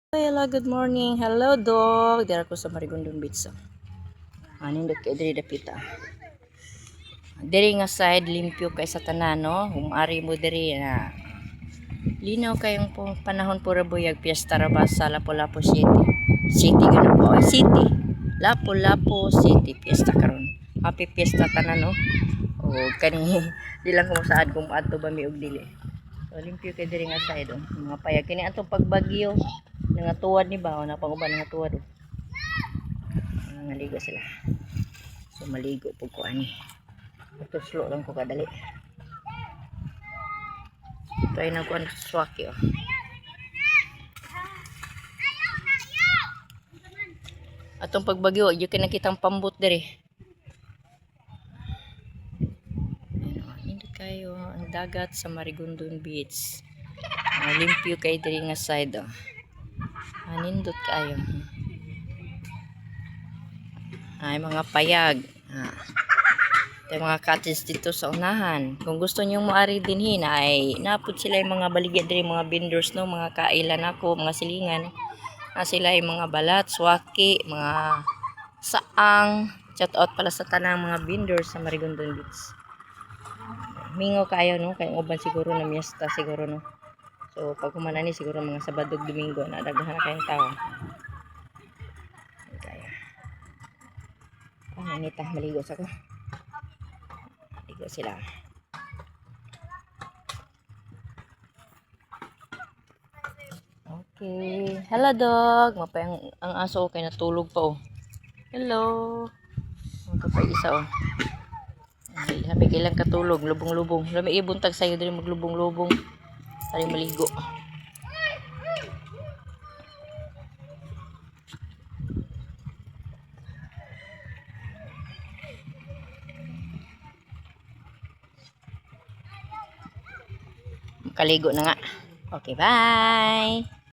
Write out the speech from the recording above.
Hello, good morning. Hello, dog. Dira ko sa Marigondon Beach. Anin dok kay diri dapita. Diri nga side limpyo kay sa tanan no. Humari mo diri na. Linaw kayong panahon pura buyag piyesta ra ba sa Lapu-Lapu City. City gano po. City. Lapu-Lapu City piyesta karon. Happy piyesta tanan no. O kani di lang ko saad kung adto ba mi og dili. So limpyo kay diri nga side oh. Mga payag kini atong pagbagyo. Nga tuwad ni ba o napanguban nga tuwad oh. Naligo sila, so maligo po ko ani ito slow lang ko kadali try na ko ang swaki oh. Atong pagbagyo yung kinakitang pambot diri hindi kayo ang dagat sa Marigondon Beach. Limpyo kay diri nga side oh. Nindot kayo ay mga payag ay mga cottage dito sa unahan. Kung gusto niyo moari dinhin ay napud sila yung mga baligya diri mga vendors no, mga kailan ako, mga silingan sila yung mga balat, swaki, mga saang. Shout out pala sa tanang mga vendors sa Marigondon Beach. Mingo kayo no, kay uban siguro na miesta siguro no. So pag humanani siguro mga Sabado ug Domingo na daghan na kayong tao. Nangita, maligo sa ko. Maligo sila. Okay. Hello, dog. Mapay ang aso kay natulog pa oh. Hello. Ang kapay isa oh. Sabi kailang katulog, lubong-lubong. Lami ibuntag sayo diri maglubong-lubong. Tari maligo. Kaligo na nga. Okay, bye!